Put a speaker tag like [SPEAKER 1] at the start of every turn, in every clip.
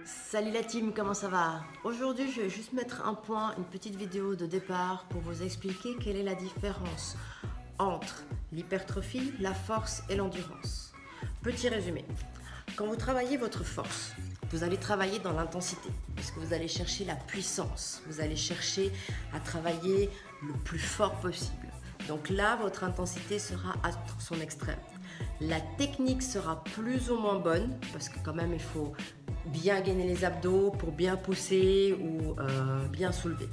[SPEAKER 1] Salut la team, comment ça va? Aujourd'hui, je vais juste mettre un point, une petite vidéo de départ pour vous expliquer quelle est la différence entre l'hypertrophie, la force et l'endurance. Petit résumé. Quand vous travaillez votre force, vous allez travailler dans l'intensité parce que vous allez chercher la puissance, vous allez chercher à travailler le plus fort possible. Donc là, votre intensité sera à son extrême. La technique sera plus ou moins bonne parce que quand même il faut bien gainer les abdos pour bien pousser ou bien soulever.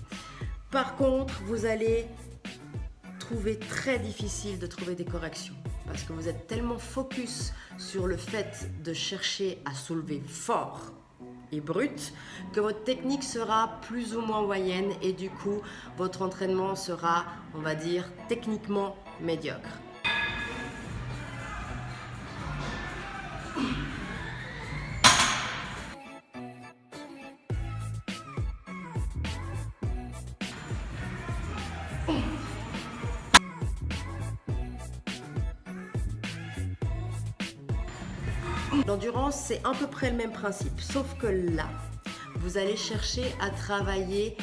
[SPEAKER 1] Par contre, vous allez trouver très difficile de trouver des corrections parce que vous êtes tellement focus sur le fait de chercher à soulever fort et brut que votre technique sera plus ou moins moyenne et du coup votre entraînement sera, on va dire, techniquement médiocre. L'endurance, c'est à peu près le même principe, sauf que là, vous allez chercher à travailler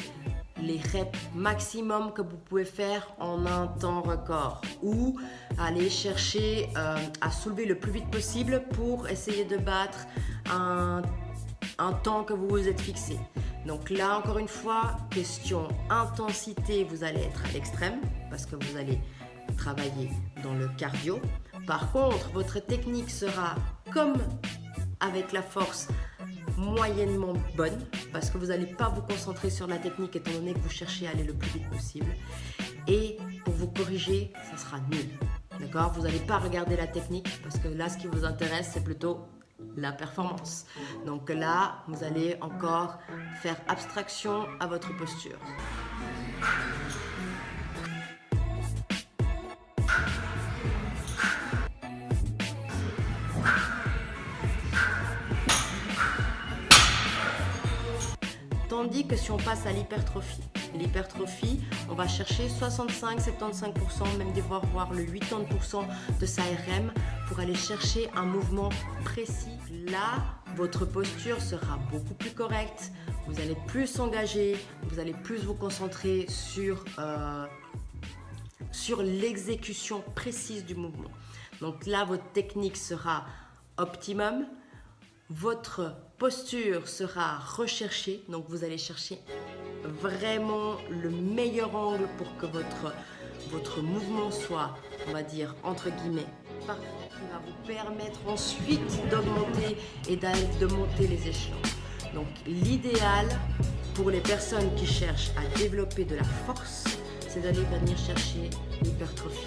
[SPEAKER 1] les reps maximum que vous pouvez faire en un temps record ou aller chercher à soulever le plus vite possible pour essayer de battre un temps que vous vous êtes fixé. Donc là, encore une fois, question intensité, vous allez être à l'extrême parce que vous allez travailler dans le cardio. Par contre, votre technique sera comme avec la force moyennement bonne parce que vous n'allez pas vous concentrer sur la technique étant donné que vous cherchez à aller le plus vite possible. Et pour vous corriger, ça sera nul. D'accord? Vous n'allez pas regarder la technique parce que là, ce qui vous intéresse, c'est plutôt la performance. Donc là, vous allez encore faire abstraction à votre posture. Tandis que si on passe à l'hypertrophie, on va chercher 65-75%, même devoir voir le 80% de sa RM pour aller chercher un mouvement précis. Là, votre posture sera beaucoup plus correcte, vous allez plus s'engager, vous allez plus vous concentrer sur l'exécution précise du mouvement. Donc là, votre technique sera optimum. Votre posture sera recherchée, donc vous allez chercher vraiment le meilleur angle pour que votre mouvement soit, on va dire, entre guillemets, parfait, qui va vous permettre ensuite d'augmenter et de monter les échelons. Donc l'idéal pour les personnes qui cherchent à développer de la force, c'est d'aller venir chercher l'hypertrophie.